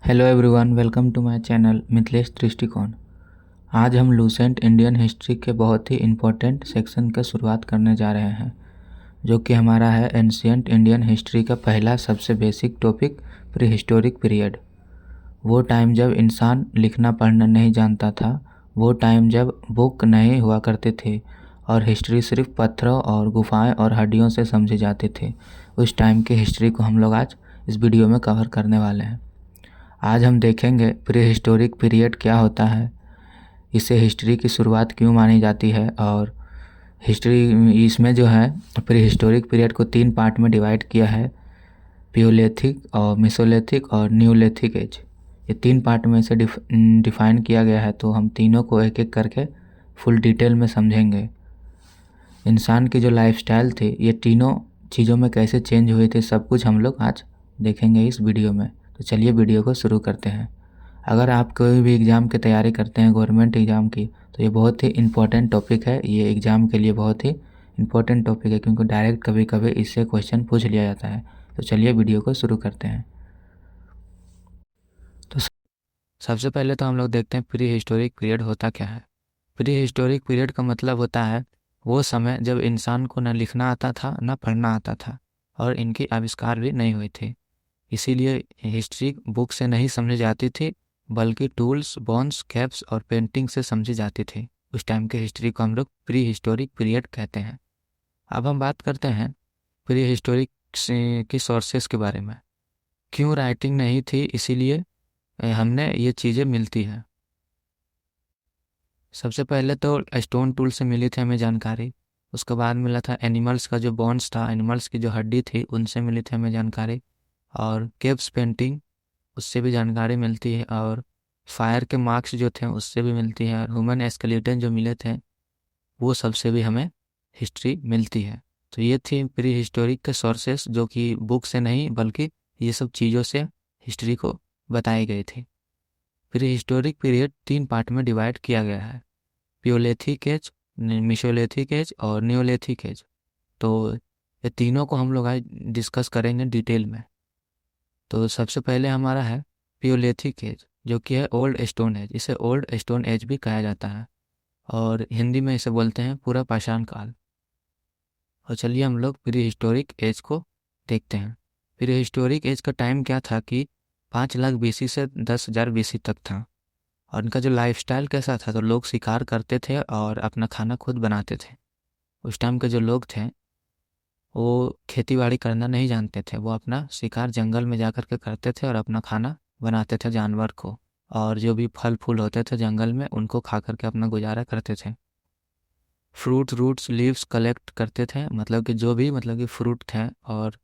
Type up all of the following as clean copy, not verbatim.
Hello everyone, welcome to my channel Mithilesh Drishtikon. आज हम Lucent Indian history के बहुत ही इम्पोर्टेंट सेक्शन का शुरुआत करने जा रहे हैं, जो कि हमारा है एंशियंट इंडियन हिस्ट्री का पहला सबसे basic topic, pre historic period. वो टाइम जब इंसान लिखना पढ़ना नहीं जानता था, वो टाइम जब बुक नहीं हुआ करते थे और हिस्ट्री सिर्फ पत्थरों और गुफाएं और हड्डियों से समझे जाते थे। उस टाइम की हिस्ट्री को हम लोग आज इस वीडियो में कवर करने वाले हैं। आज हम देखेंगे प्री हिस्टोरिक पीरियड क्या होता है, इसे हिस्ट्री की शुरुआत क्यों मानी जाती है, और हिस्ट्री इसमें जो है प्री हिस्टोरिक पीरियड को 3 पार्ट में डिवाइड किया है, पियोलिथिक और मेसोलिथिक और न्यूलिथिक एज। ये 3 पार्ट में इसे डिफाइन किया गया है, तो हम तीनों को एक एक करके फुल डिटेल में समझेंगे। इंसान की जो लाइफस्टाइल थी, ये तीनों चीज़ों में कैसे चेंज हुए थे, सब कुछ हम लोग आज देखेंगे इस वीडियो में। तो चलिए वीडियो को शुरू करते हैं। अगर आप कोई भी एग्ज़ाम की तैयारी करते हैं, गवर्नमेंट एग्ज़ाम की, तो ये बहुत ही इम्पोर्टेंट टॉपिक है। ये एग्ज़ाम के लिए बहुत ही इम्पोर्टेंट टॉपिक है, क्योंकि डायरेक्ट कभी कभी इससे क्वेश्चन पूछ लिया जाता है। तो चलिए वीडियो को शुरू करते हैं। तो सबसे पहले तो हम लोग देखते हैं प्री हिस्टोरिक पीरियड होता क्या है। प्री हिस्टोरिक पीरियड का मतलब होता है वो समय जब इंसान को न लिखना आता था न पढ़ना आता था, और इनकी आविष्कार भी नहीं हुई थी। इसीलिए हिस्ट्री बुक से नहीं समझी जाती थी, बल्कि टूल्स, बोन्स, कैप्स और पेंटिंग से समझी जाती थी। उस टाइम के हिस्ट्री को हम लोग प्री हिस्टोरिक पीरियड कहते हैं। अब हम बात करते हैं प्री हिस्टोरिक की सोर्सेस के बारे में। क्यों राइटिंग नहीं थी, इसीलिए हमने ये चीज़ें मिलती हैं। सबसे पहले तो स्टोन टूल से मिली थी हमें जानकारी। उसके बाद मिला था एनिमल्स का जो बोन्स था, एनिमल्स की जो हड्डी थी, उनसे मिली थी हमें जानकारी। और केव्स पेंटिंग, उससे भी जानकारी मिलती है। और फायर के मार्क्स जो थे उससे भी मिलती है। और ह्यूमन एस्केलेटन जो मिले थे, वो सबसे भी हमें हिस्ट्री मिलती है। तो ये थी प्री हिस्टोरिक के सोर्सेस, जो कि बुक से नहीं बल्कि ये सब चीज़ों से हिस्ट्री को बताई गई थी। प्री हिस्टोरिक पीरियड 3 पार्ट में डिवाइड किया गया है, पियोलिथिक एज, मेसोलिथिक एज और न्यूलिथिक एज। तो ये तीनों को हम लोग आज डिस्कस करेंगे डिटेल में। तो सबसे पहले हमारा है पियोलिथिक एज, जो कि है ओल्ड स्टोन एज। इसे ओल्ड स्टोन एज भी कहा जाता है, और हिंदी में इसे बोलते हैं पूरा पाषाण काल। और चलिए हम लोग प्री हिस्टोरिक एज को देखते हैं। प्री हिस्टोरिक एज का टाइम क्या था कि 5 लाख बीसी से 10,000 बीसी तक था। और उनका जो लाइफस्टाइल कैसा था, तो लोग शिकार करते थे और अपना खाना खुद बनाते थे। उस टाइम के जो लोग थे वो खेती बाड़ी करना नहीं जानते थे, वो अपना शिकार जंगल में जा कर के करते थे और अपना खाना बनाते थे जानवर को। और जो भी फल फूल होते थे जंगल में, उनको खा करके अपना गुजारा करते थे। फ्रूट्स, रूट्स, लीव्स कलेक्ट करते थे, मतलब कि जो भी मतलब कि फ्रूट थे और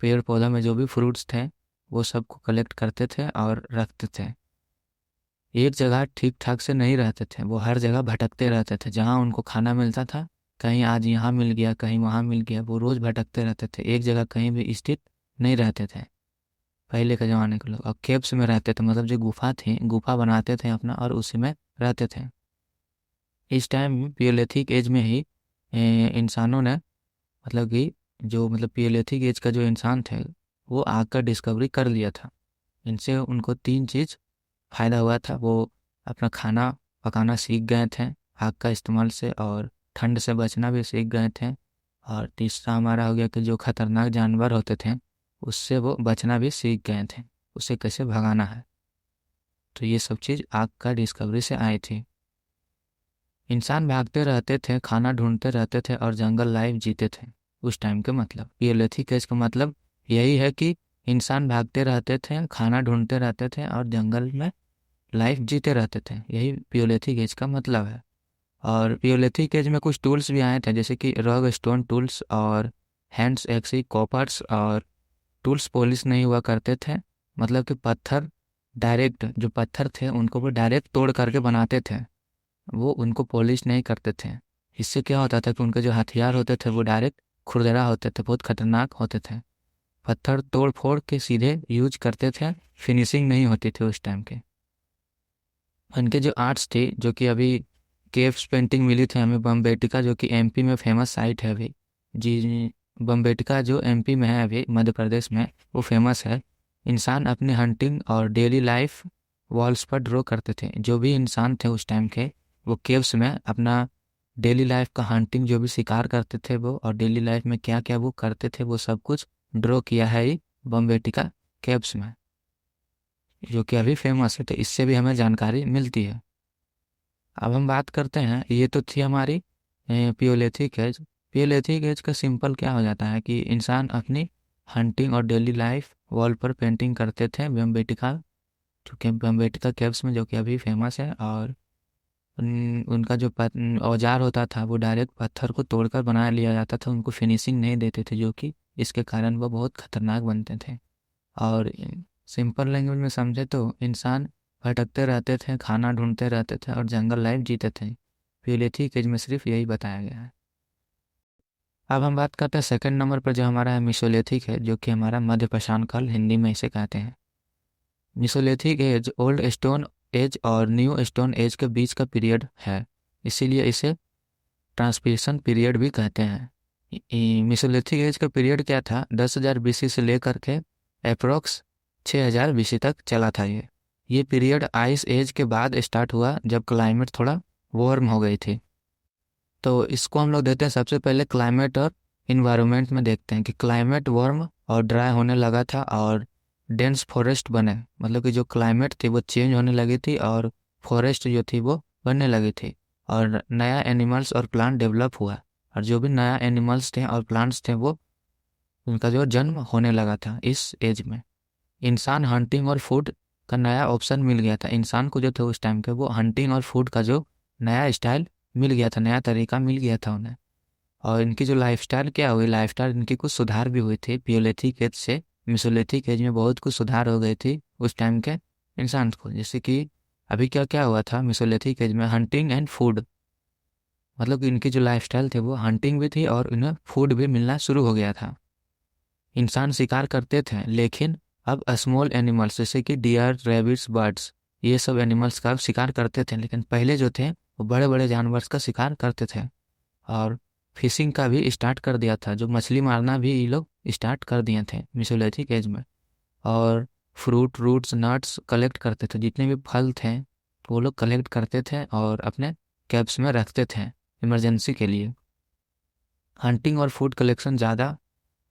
पेड़ पौधा में जो भी फ्रूट्स थे, वो सबको कलेक्ट करते थे और रखते थे। एक जगह ठीक ठाक से नहीं रहते थे, वो हर जगह भटकते रहते थे। जहाँ उनको खाना मिलता था, कहीं आज यहाँ मिल गया, कहीं वहाँ मिल गया, वो रोज़ भटकते रहते थे, एक जगह कहीं भी स्थित नहीं रहते थे पहले के ज़माने के लोग। और केव्स में रहते थे, मतलब जो गुफा थी, गुफा बनाते थे अपना और उसी में रहते थे। इस टाइम पियोलिथिक एज में ही इंसानों ने, मतलब कि जो मतलब पियोलिथिक एज का जो इंसान थे, वो आग का डिस्कवरी कर लिया था। इनसे उनको 3 चीज़ फ़ायदा हुआ था। वो अपना खाना पकाना सीख गए थे आग का इस्तेमाल से, और ठंड से बचना भी सीख गए थे। और तीसरा हमारा हो गया कि जो खतरनाक जानवर होते थे, उससे वो बचना भी सीख गए थे, उससे कैसे भगाना है। तो ये सब चीज़ आग का डिस्कवरी से आई थी। इंसान भागते रहते थे, खाना ढूंढते रहते थे और जंगल लाइफ जीते थे। उस टाइम के मतलब पियोलिथिक एज का मतलब यही है कि इंसान भागते रहते थे, खाना ढूंढते रहते थे और जंगल में लाइफ जीते रहते थे। यही पियोलिथिक एज का मतलब है। और पियोलिथिक एज में कुछ टूल्स भी आए थे, जैसे कि रग स्टोन टूल्स और हैंड्स एक्सी कॉपर्स। और टूल्स पॉलिश नहीं हुआ करते थे, मतलब कि पत्थर डायरेक्ट, जो पत्थर थे उनको वो डायरेक्ट तोड़ करके बनाते थे, वो उनको पॉलिश नहीं करते थे। इससे क्या होता था कि उनके जो हथियार होते थे वो डायरेक्ट खुरदरा होते थे, बहुत खतरनाक होते थे। पत्थर तोड़ फोड़ के सीधे यूज करते थे, फिनिशिंग नहीं होती थी उस टाइम के। उनके जो आर्ट्स थे, जो कि अभी केव्स पेंटिंग मिली थी हमें बमबेटका, जो कि एमपी में फेमस साइट है अभी। जी, बमबेटका जो एमपी में है, अभी मध्य प्रदेश में, वो फेमस है। इंसान अपनी हंटिंग और डेली लाइफ वॉल्स पर ड्रॉ करते थे। जो भी इंसान थे उस टाइम के, वो केव्स में अपना डेली लाइफ का हंटिंग, जो भी शिकार करते थे वो, और डेली लाइफ में क्या क्या वो करते थे, वो सब कुछ ड्रॉ किया है ही बॉम्बेटिका केव्स में, जो कि अभी फेमस है। तो इससे भी हमें जानकारी मिलती है। अब हम बात करते हैं, ये तो थी हमारी पियोलिथिक एज। पियोलिथिक एज का सिंपल क्या हो जाता है कि इंसान अपनी हंटिंग और डेली लाइफ वॉल पर पेंटिंग करते थे बेम्बेटिका, चूँकि बेम्बेटिका केव्स में, जो कि अभी फेमस है। और उनका जो औजार होता था वो डायरेक्ट पत्थर को तोड़कर बना लिया जाता था, उनको फिनिशिंग नहीं देते थे, जो कि इसके कारण वो बहुत खतरनाक बनते थे। और सिंपल लैंग्वेज में समझे तो इंसान भटकते रहते थे, खाना ढूंढते रहते थे और जंगल लाइफ जीते थे। पियोलिथिक एज में सिर्फ यही बताया गया है। अब हम बात करते हैं सेकंड नंबर पर, जो हमारा है मिसोलिथिक है, जो कि हमारा मध्य पाषाण काल, हिंदी में इसे कहते हैं। Mesolithic age old stone age और न्यू स्टोन एज के बीच का पीरियड है, इसीलिए इसे ट्रांसपिरेशन पीरियड भी कहते हैं। मिसोलिथिक एज का पीरियड क्या था, 10,000 बीसी से लेकर के अप्रोक्स 6,000 बीसी तक चला था। ये पीरियड आइस एज के बाद स्टार्ट हुआ, जब क्लाइमेट थोड़ा वार्म हो गई थी। तो इसको हम लोग देते हैं सबसे पहले क्लाइमेट और इन्वायरमेंट में देखते हैं कि क्लाइमेट वार्म और ड्राई होने लगा था और डेंस फॉरेस्ट बने, मतलब कि जो क्लाइमेट थी वो चेंज होने लगी थी और फॉरेस्ट जो थी वो बनने लगी थी, और नया एनिमल्स और प्लांट डेवलप हुआ। और जो भी नया एनिमल्स थे और प्लांट्स थे वो, उनका जो जन्म होने लगा था इस एज में। इंसान हंटिंग और फूड का नया ऑप्शन मिल गया था। इंसान को जो थे उस टाइम के, वो हंटिंग और फूड का जो नया स्टाइल मिल गया था, नया तरीका मिल गया था उन्हें। और इनकी जो लाइफस्टाइल क्या हुई, लाइफस्टाइल इनकी कुछ सुधार भी हुई थी पियोलिथिक एज से। मिसोलिथिक एज में बहुत कुछ सुधार हो गई थी उस टाइम के इंसान को। जैसे कि अभी क्या क्या हुआ था मिसोलिथिक एज में, हंटिंग एंड फूड, मतलब कि इनकी जो लाइफस्टाइल थे वो हंटिंग भी थी और इन्हें फूड भी मिलना शुरू हो गया था। इंसान शिकार करते थे, लेकिन अब स्मॉल एनिमल्स जैसे कि डियर, रैबिट्स, बर्ड्स, ये सब एनिमल्स का शिकार करते थे। लेकिन पहले जो थे वो बड़े बड़े जानवर का शिकार करते थे। और फिशिंग का भी स्टार्ट कर दिया था, जो मछली मारना भी ये लोग स्टार्ट कर दिए थे मिसोलिथिक एज में। और फ्रूट, रूट्स, नट्स कलेक्ट करते थे, जितने भी फल थे वो लोग कलेक्ट करते थे और अपने कैब्स में रखते थे इमरजेंसी के लिए। हंटिंग और फूड कलेक्शन ज़्यादा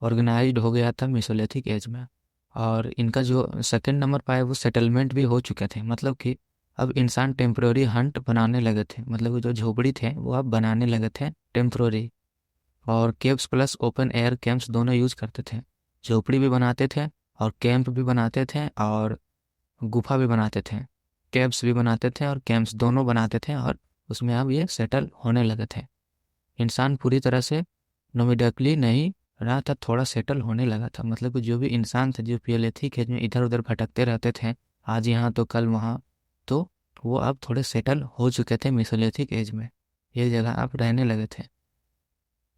ऑर्गेनाइज्ड हो गया था मिसोलिथिक एज में। और इनका जो सेकंड नंबर पाए वो सेटलमेंट भी हो चुके थे, मतलब कि अब इंसान टेम्प्रोरी हंट बनाने लगे थे, मतलब जो झोपड़ी थे वो अब बनाने लगे थे टेम्प्रोरी। और caves plus open air camps दोनों यूज करते थे। झोपड़ी भी बनाते थे और कैंप भी बनाते थे और गुफा भी बनाते थे। केव्स भी बनाते थे और कैंप्स दोनों बनाते थे, और उसमें अब ये सेटल होने लगे थे। इंसान पूरी तरह से नोमिडकली नहीं रहा था, थोड़ा सेटल होने लगा था। मतलब कि जो भी इंसान थे, जो पियोलिथिक एज में इधर उधर भटकते रहते थे, आज यहाँ तो कल वहाँ, तो वो अब थोड़े सेटल हो चुके थे मिसोलिथिक एज में। ये जगह अब रहने लगे थे,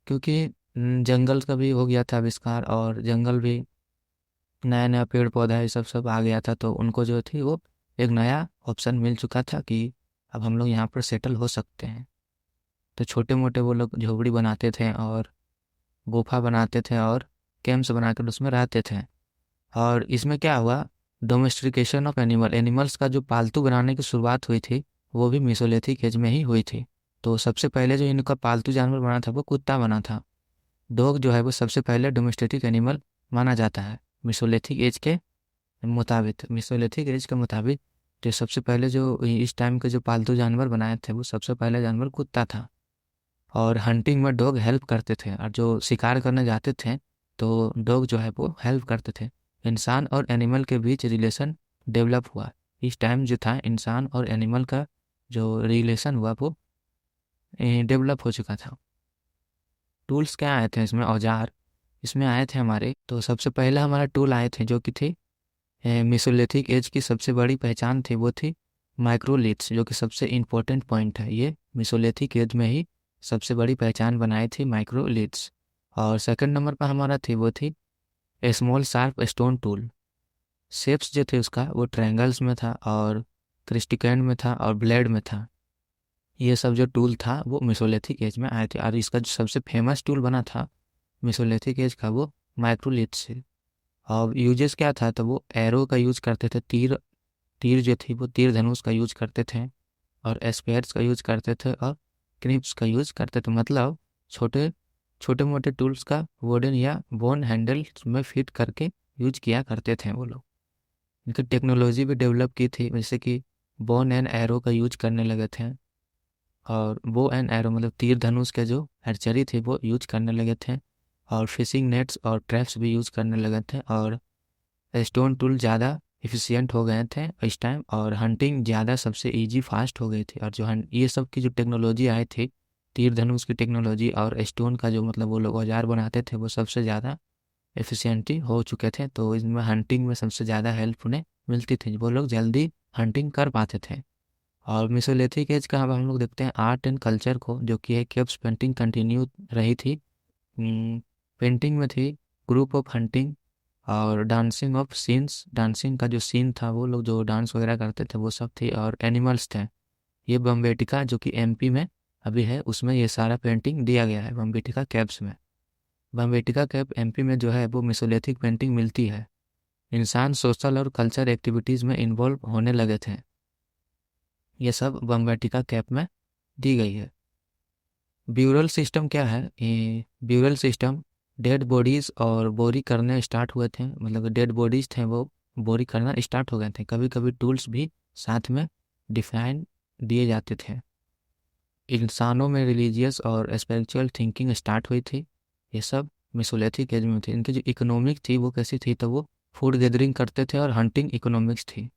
क्योंकि जंगल का भी हो गया था आविष्कार, और जंगल भी नया नया पेड़ पौधा ये सब सब आ गया था। तो उनको जो थी वो एक नया ऑप्शन मिल चुका था कि अब हम लोग यहाँ पर सेटल हो सकते हैं। तो छोटे मोटे वो लोग झोपड़ी बनाते थे और गुफा बनाते थे और कैंप्स बनाकर उसमें रहते थे। और इसमें क्या हुआ, डोमेस्टिकेशन ऑफ एनिमल्स का जो पालतू बनाने की शुरुआत हुई थी वो भी मिसोलिथिक एज में ही हुई थी। तो सबसे पहले जो इनका पालतू जानवर बना था वो कुत्ता बना था। डॉग जो है वो सबसे पहले डोमेस्टिक एनिमल माना जाता है मिसोलिथिक एज के मुताबिक। मिसोलिथिक एज के मुताबिक जो सबसे पहले जो इस टाइम के जो पालतू जानवर बनाए थे वो सबसे पहले जानवर कुत्ता था। और हंटिंग में डॉग हेल्प करते थे, और जो शिकार करने जाते थे तो डॉग जो है वो हेल्प करते थे। इंसान और एनिमल के बीच रिलेशन डेवलप हुआ। इस टाइम जो था इंसान और एनिमल का जो रिलेशन हुआ वो डेवलप हो चुका था। टूल्स क्या आए थे इसमें, औजार इसमें आए थे हमारे, तो सबसे पहला हमारा टूल आए थे जो कि थी मिसोलिथिक एज की सबसे बड़ी पहचान थी, वो थी माइक्रोलिथ्स, जो कि सबसे इम्पोर्टेंट पॉइंट है। ये मिसोलिथिक एज में ही सबसे बड़ी पहचान बनाई थी माइक्रोलिथ्स। और सेकंड नंबर पर हमारा थी वो थी small sharp stone tool. Shapes जो थे उसका वो ट्रायंगल्स में था और क्रिस्टिकैंड में था और ब्लेड में था। ये सब जो टूल था वो मिसोलिथिक एज में आए थे। और इसका जो सबसे फेमस टूल बना था मिसोलिथिक एज का वो माइक्रोलिथ्स है। और यूजेस क्या था, तो वो एरो का यूज करते थे, तीर तीर जो थी वो तीर धनुष का यूज करते थे, और स्पेयर्स का यूज करते थे, और क्निप्स का यूज करते थे। मतलब छोटे छोटे मोटे टूल्स का वुडन या बोन हैंडल में फिट करके यूज किया करते थे वो लोग। इनकी टेक्नोलॉजी भी डेवलप की थी, जैसे कि बोन एंड एरो का यूज करने लगे थे, और बो एंड एरो मतलब तीर धनुष के जो आर्चरी थी वो यूज करने लगे थे, और फिशिंग नेट्स और ट्रैप्स भी यूज करने लगे थे, और स्टोन टूल ज़्यादा एफिशिएंट हो गए थे इस टाइम, और हंटिंग ज़्यादा सबसे इजी फास्ट हो गई थी। और जो ये सब की जो टेक्नोलॉजी आई थी, तीर धनुष की टेक्नोलॉजी और स्टोन का जो मतलब वो लोग औजार बनाते थे, वो सबसे ज़्यादा एफिशिएंटी हो चुके थे। तो इसमें हंटिंग में सबसे ज़्यादा हेल्प उन्हें मिलती थी, वो लोग जल्दी हंटिंग कर पाते थे। और मेसोलिथिक एज का अब हम लोग देखते हैं आर्ट एंड कल्चर को, जो कि है केव्स पेंटिंग कंटिन्यू रही थी। पेंटिंग में थी ग्रुप ऑफ हंटिंग और डांसिंग ऑफ सीन्स, डांसिंग का जो सीन था वो लोग जो डांस वगैरह करते थे वो सब थी, और एनिमल्स थे। ये बम्बेटिका जो कि एमपी में अभी है, उसमें ये सारा पेंटिंग दिया गया है बम्बेटिका कैब्स में। बम्बेटिका कैब एमपी में जो है वो मेसोलिथिक पेंटिंग मिलती है। इंसान सोशल और कल्चर एक्टिविटीज़ में इन्वॉल्व होने लगे थे, ये सब बम्बेटिका कैप में दी गई है। ब्यूरल सिस्टम क्या है, ये ब्यूरल सिस्टम डेड बॉडीज़ और बोरी करने स्टार्ट हुए थे, मतलब डेड बॉडीज़ थे वो बोरी करना स्टार्ट हो गए थे। कभी कभी टूल्स भी साथ में डिफाइन दिए जाते थे। इंसानों में रिलीजियस और स्पिरिचुअल थिंकिंग स्टार्ट हुई थी, ये सब मेसोलिथिक एज में थी। इनकी जो इकोनॉमिक थी वो कैसी थी, तो वो फूड गैदरिंग करते थे और हंटिंग इकोनॉमिक्स थी।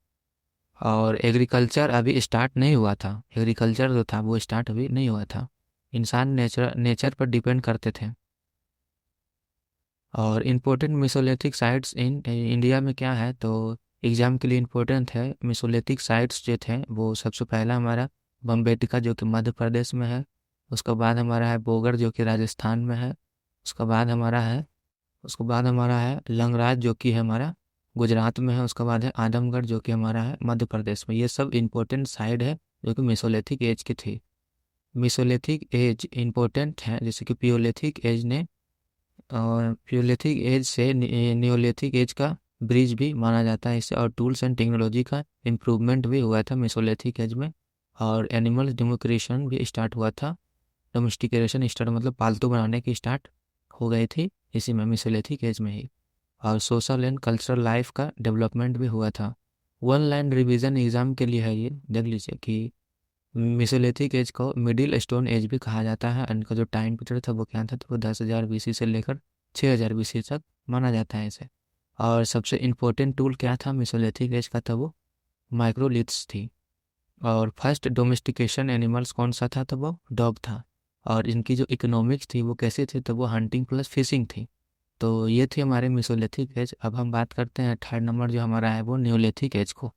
और एग्रीकल्चर अभी स्टार्ट नहीं हुआ था, एग्रीकल्चर जो था वो स्टार्ट अभी नहीं हुआ था। इंसान नेचर नेचर पर डिपेंड करते थे। और important Mesolithic sites in India में क्या है, तो एग्ज़ाम के लिए इम्पोर्टेंट है। मेसोलिथिक साइट्स जो थे वो सबसे पहला हमारा बम्बेटिका जो कि मध्य प्रदेश में है, उसके बाद हमारा है बोगर जो कि राजस्थान में है, उसके बाद हमारा है लंगराज जो कि है हमारा गुजरात में है, उसके बाद है आदमगढ़ जो कि हमारा है मध्य प्रदेश में। ये सब इम्पोर्टेंट साइट है जो कि मेसोलिथिक एज की थी। मेसोलिथिक एज इम्पोर्टेंट है, जैसे कि पियोलिथिक एज ने, और पियोलिथिक एज से नियोलिथिक एज का ब्रिज भी माना जाता है इसे। और टूल्स एंड टेक्नोलॉजी का इम्प्रूवमेंट भी हुआ था मेसोलिथिक एज में, और एनिमल डेमोक्रेशन भी स्टार्ट हुआ था। डोमेस्टिकेशन स्टार्ट मतलब पालतू बनाने की स्टार्ट हो गई थी इसी में मेसोलिथिक एज में ही। और सोशल एंड कल्चरल लाइफ का डेवलपमेंट भी हुआ था। वन लाइन रिवीजन एग्जाम के लिए है, ये देख लीजिए कि मेसोलिथिक एज को मिडिल स्टोन एज भी कहा जाता है। इनका जो टाइम पीरियड था वो क्या था, तो वो 10,000 बीसी से लेकर 6,000 बीसी तक माना जाता है इसे। और सबसे इम्पोर्टेंट टूल क्या था मेसोलिथिक एज का, था वो माइक्रोलिथ्स थी। और फर्स्ट डोमेस्टिकेशन एनिमल्स कौन सा था, तो वो डॉग था। और इनकी जो इकोनॉमिक्स थी वो कैसी थी, तो वो हंटिंग प्लस फिशिंग थी। तो ये थी हमारे मेसोलिथिक एज। अब हम बात करते हैं थर्ड नंबर जो हमारा है वो न्यूलिथिक एज को।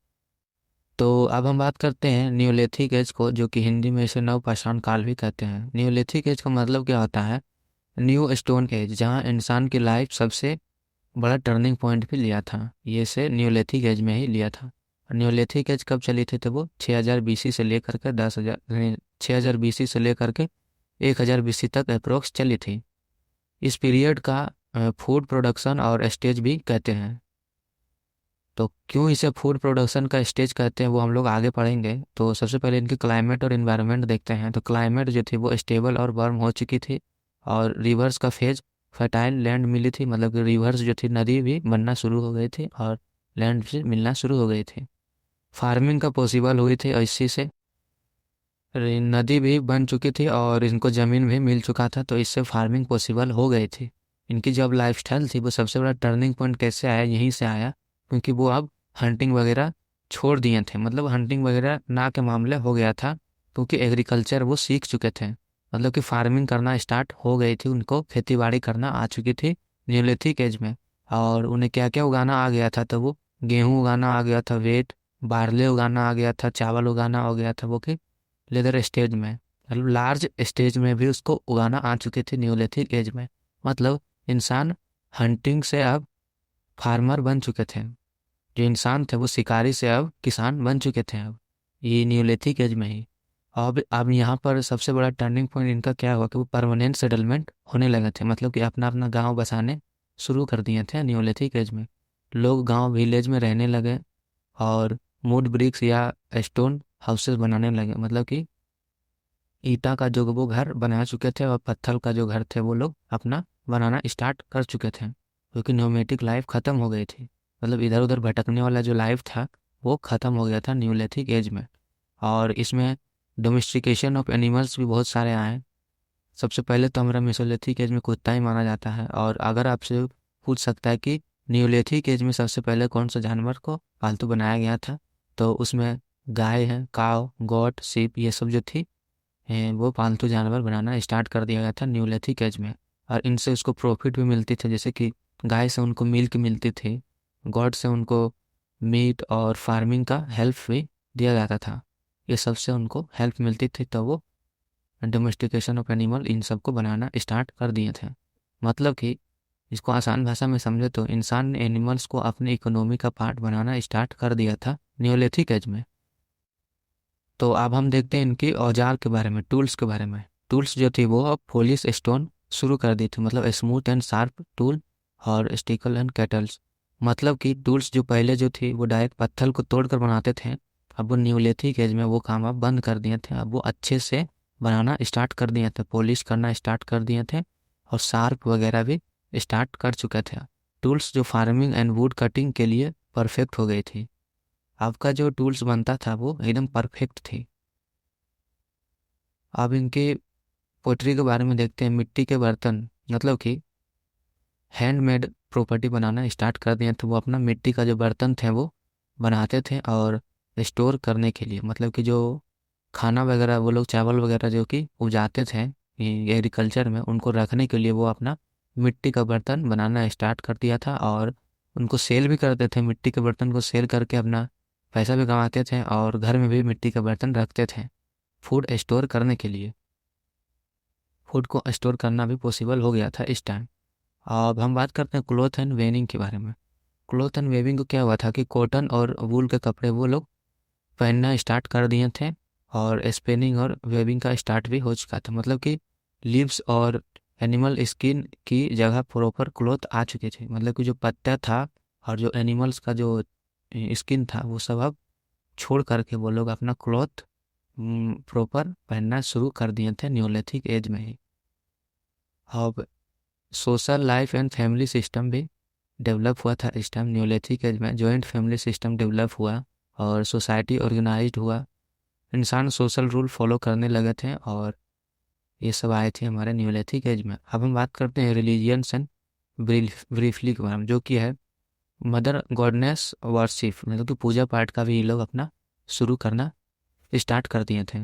तो अब हम बात करते हैं न्यूलिथिक एज को, जो कि हिंदी में इसे नवपाषाण काल भी कहते हैं। न्यूलिथिक एज का मतलब क्या होता है, न्यू स्टोन एज, जहाँ इंसान की लाइफ सबसे बड़ा टर्निंग पॉइंट भी लिया था, ये से न्यूलिथिक एज में ही लिया था। न्यूलिथिक एज कब चली थी, तो वो 6,000 बीसी से लेकर के 10,000 6,000 बीसी से लेकर के 1,000 बीसी तक अप्रोक्स चली थी। इस पीरियड का फूड प्रोडक्शन और स्टेज भी कहते हैं। तो क्यों इसे फूड प्रोडक्शन का स्टेज कहते हैं वो हम लोग आगे पढ़ेंगे। तो सबसे पहले इनकी क्लाइमेट और इन्वायरमेंट देखते हैं। तो क्लाइमेट जो थी वो स्टेबल और वार्म हो चुकी थी, और रिवर्स का फेज फर्टाइल लैंड मिली थी, मतलब कि रिवर्स जो थी नदी भी बनना शुरू हो गई थी और लैंड भी मिलना शुरू हो गई थी। फार्मिंग का पॉसिबल हुई थी, और इसी से नदी भी बन चुकी थी और इनको ज़मीन भी मिल चुका था, तो इससे फार्मिंग पॉसिबल हो गई थी। इनकी जो अब लाइफस्टाइल थी वो सबसे बड़ा टर्निंग पॉइंट कैसे आया, यहीं से आया, क्योंकि वो अब हंटिंग वगैरह छोड़ दिए थे। मतलब हंटिंग वगैरह ना के मामले हो गया था, क्योंकि एग्रीकल्चर वो सीख चुके थे, मतलब कि फार्मिंग करना स्टार्ट हो गई थी, उनको खेती बाड़ी करना आ चुकी थी न्यूलिथिक एज में। और उन्हें क्या क्या उगाना आ गया था, तो वो गेहूँ उगाना आ गया था, वेट बारले उगाना आ गया था, चावल उगाना हो गया था, वो कि लेदर स्टेज में, मतलब लार्ज स्टेज में भी उसको उगाना आ चुके थे न्यूलिथिक एज में। मतलब इंसान हंटिंग से अब फार्मर बन चुके थे, जो इंसान थे वो शिकारी से अब किसान बन चुके थे, अब ये न्यूलिथिक एज में ही। अब यहाँ पर सबसे बड़ा टर्निंग पॉइंट इनका क्या हुआ कि वो परमानेंट सेटलमेंट होने लगे थे, मतलब कि अपना अपना गांव बसाने शुरू कर दिए थे न्यूलिथिक एज में। लोग गांव विलेज में रहने लगे और मूड ब्रिक्स या स्टोन हाउसेस बनाने लगे, मतलब कि ईटा का जो वो घर बना चुके थे और पत्थर का जो घर थे वो लोग अपना बनाना स्टार्ट कर चुके थे, क्योंकि नोमेटिक लाइफ ख़त्म हो गई थी। मतलब इधर उधर भटकने वाला जो लाइफ था वो ख़त्म हो गया था न्यूलिथिक एज में। और इसमें डोमेस्टिकेशन ऑफ एनिमल्स भी बहुत सारे आए। सबसे पहले तो हमारा मेसोलिथिक एज में कुत्ता ही माना जाता है। और अगर आपसे पूछ सकता है कि न्यूलिथिक एज में सबसे पहले कौन सा जानवर को पालतू बनाया गया था, तो उसमें गाय है, काव, गोट, सीप, ये सब जो थी वो पालतू जानवर बनाना स्टार्ट कर दिया गया था न्यूलिथिक एज में। और इनसे उसको प्रॉफिट भी मिलती थी, जैसे कि गाय से उनको मिल्क मिलती थी, गॉड से उनको मीट और फार्मिंग का हेल्प भी दिया जाता था। ये सबसे उनको हेल्प मिलती थी, तो वो डोमेस्टिकेशन ऑफ एनिमल इन सब को बनाना स्टार्ट कर दिए थे। मतलब कि इसको आसान भाषा में समझे तो इंसान ने एनिमल्स को अपने इकोनॉमी का पार्ट बनाना स्टार्ट कर दिया था न्यूलिथिक एज में। तो अब हम देखते हैं इनकी औजार के बारे में, टूल्स के बारे में। टूल्स जो थी वो अब पॉलिश स्टोन शुरू कर दी थी, मतलब स्मूथ एंड शार्प टूल और स्टिकल एंड कैटल्स। मतलब कि टूल्स जो पहले जो थी वो डायरेक्ट पत्थर को तोड़कर बनाते थे, अब वो न्यूलिथिक एज में वो काम अब बंद कर दिए थे। अब वो अच्छे से बनाना स्टार्ट कर दिए थे, पॉलिश करना स्टार्ट कर दिए थे और शार्प वगैरह भी स्टार्ट कर चुके थे। टूल्स जो फार्मिंग एंड वुड कटिंग के लिए परफेक्ट हो गई थी। आपका जो टूल्स बनता था वो एकदम परफेक्ट थी। अब इनके पोट्री के बारे में देखते हैं। मिट्टी के बर्तन, मतलब कि हैंडमेड प्रॉपर्टी बनाना स्टार्ट कर दिए थे। वो अपना मिट्टी का जो बर्तन थे वो बनाते थे और स्टोर करने के लिए, मतलब कि जो खाना वगैरह वो लोग चावल वगैरह जो कि उपजाते थे एग्रीकल्चर में, उनको रखने के लिए वो अपना मिट्टी का बर्तन बनाना स्टार्ट कर दिया था। और उनको सेल भी करते थे, मिट्टी के बर्तन को सेल करके अपना पैसा भी कमाते थे और घर में भी मिट्टी का बर्तन रखते थे फूड स्टोर करने के लिए। फूड को स्टोर करना भी पॉसिबल हो गया था इस टाइम। अब हम बात करते हैं क्लॉथ एंड वेविंग के बारे में। क्लॉथ एंड वेविंग को क्या हुआ था कि कॉटन और वूल के कपड़े वो लोग पहनना स्टार्ट कर दिए थे और स्पिनिंग और वेविंग का स्टार्ट भी हो चुका था। मतलब कि लीव्स और एनिमल स्किन की जगह प्रॉपर क्लॉथ आ चुकी थी। मतलब कि जो पत्ता था और जो एनिमल्स का जो स्किन था वो सब अब छोड़ करके वो लोग अपना क्लॉथ प्रॉपर पहनना शुरू कर दिए थे न्यूलिथिक एज में ही। अब social life and family system भी डेवलप हुआ था इस टाइम न्यूलिथिक एज में। जॉइंट फैमिली सिस्टम डेवलप हुआ और सोसाइटी ऑर्गेनाइज्ड हुआ। इंसान सोशल रूल फॉलो करने लगे थे और ये सब आए थे हमारे न्यूलिथिक एज में। अब हम बात करते हैं रिलीजियंस एंड ब्रीफली के बारे में, जो कि है मदर गॉडनेस वर्शिप, मतलब कि पूजा पाठ का भी ये लोग अपना शुरू करना स्टार्ट कर दिए थे।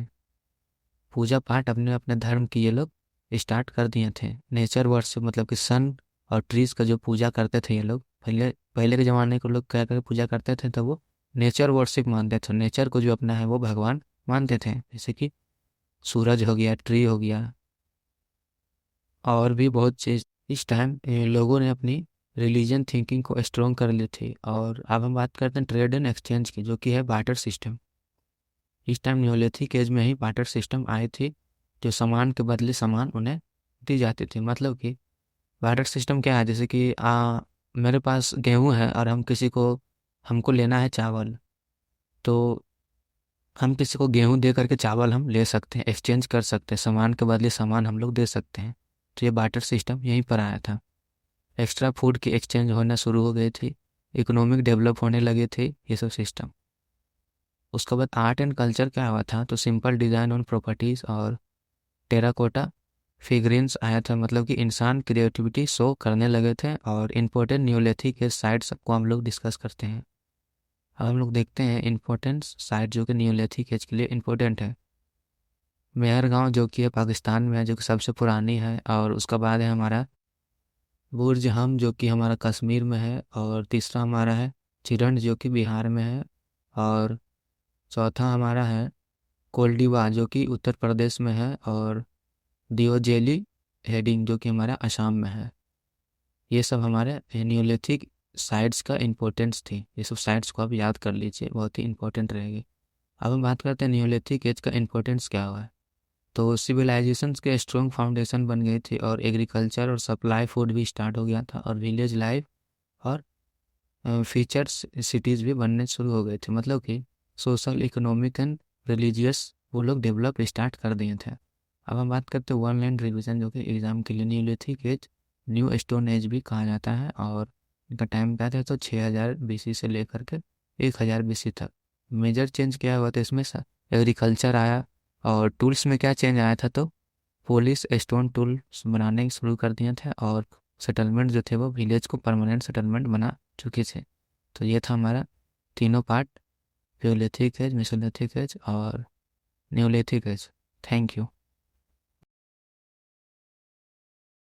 पूजा पाठ अपने अपने धर्म की ये लोग स्टार्ट कर दिए थे। नेचर वर्शिप, मतलब कि सन और ट्रीज का जो पूजा करते थे ये लोग, पहले पहले के ज़माने के लोग क्या करके पूजा करते थे, तो वो नेचर वर्शिप मानते थे। नेचर को जो अपना है वो भगवान मानते थे, जैसे कि सूरज हो गया, ट्री हो गया और भी बहुत चीज़। इस टाइम लोगों ने अपनी रिलीजन थिंकिंग को स्ट्रॉन्ग कर ली थी। और अब हम बात करते हैं ट्रेड एंड एक्सचेंज की, जो कि है बार्टर सिस्टम। इस टाइम न्यूलिथिक एज में ही बार्टर सिस्टम आई थी, जो सामान के बदले सामान उन्हें दी जाती थी। मतलब कि बार्टर सिस्टम क्या है, जैसे कि मेरे पास गेहूं है और हमको लेना है चावल, तो हम किसी को गेहूं दे करके चावल हम ले सकते हैं, एक्सचेंज कर सकते हैं, सामान के बदले सामान हम लोग दे सकते हैं। तो ये बार्टर सिस्टम यहीं पर आया था। एक्स्ट्रा फूड की एक्सचेंज होना शुरू हो गई थी, इकोनॉमिक डेवलप होने लगे थे ये सब सिस्टम। उसके बाद आर्ट एंड कल्चर क्या हुआ था, तो सिंपल डिज़ाइन ऑन प्रॉपर्टीज़ और टेराकोटा फिगरिन्स आया था। मतलब कि इंसान क्रिएटिविटी शो करने लगे थे। और इम्पोर्टेंट न्यूलिथिक के साइट्स को हम लोग डिस्कस करते हैं। अब हम लोग देखते हैं इम्पोर्टेंट साइट जो कि न्यूलिथिक एज के लिए इम्पोर्टेंट है। मेहर गांव जो कि है पाकिस्तान में है, जो कि सबसे पुरानी है। और उसका बाद है हमारा बुर्ज हम, जो कि हमारा कश्मीर में है। और तीसरा हमारा है चिरंड, जो कि बिहार में है। और चौथा हमारा है कोल्डिवा, जो कि उत्तर प्रदेश में है। और दियोजेली हेडिंग, जो कि हमारा असम में है। ये सब हमारे न्यूलिथिक साइट्स का इम्पोर्टेंस थी। ये सब साइट्स को आप याद कर लीजिए, बहुत ही इंपॉर्टेंट रहेगी। अब हम बात करते हैं न्यूलिथिक एज का इम्पोर्टेंस क्या हुआ है। तो सिविलाइजेशंस के स्ट्रॉन्ग फाउंडेशन बन गई थी और एग्रीकल्चर और सप्लाई फूड भी स्टार्ट हो गया था। और विलेज लाइफ और फीचर्स सिटीज़ भी बनने शुरू हो गए थे, मतलब कि सोशल, इकोनॉमिक एंड रिलीजियस वो लोग डेवलप स्टार्ट कर दिए थे। अब हम बात करते हैं वन लैंड रिवीजन, जो कि एग्ज़ाम के लिए neolithic age, new stone as भी कहा जाता है। और इनका टाइम क्या था, तो 6000 बीसी से लेकर के 1000 बीसी तक। मेजर चेंज क्या हुआ था इसमें, एग्रीकल्चर आया। और टूल्स में क्या चेंज आया था, तो पुलिस स्टोन टूल्स बनाने शुरू कर दिए थे। और सेटलमेंट जो थे वो विलेज को परमानेंट सेटलमेंट बना चुके थे। तो ये था हमारा तीनों पार्ट, प्यूलिथिक एज, मेसोलिथिक एज और न्यूलिथिक एज। Thank you.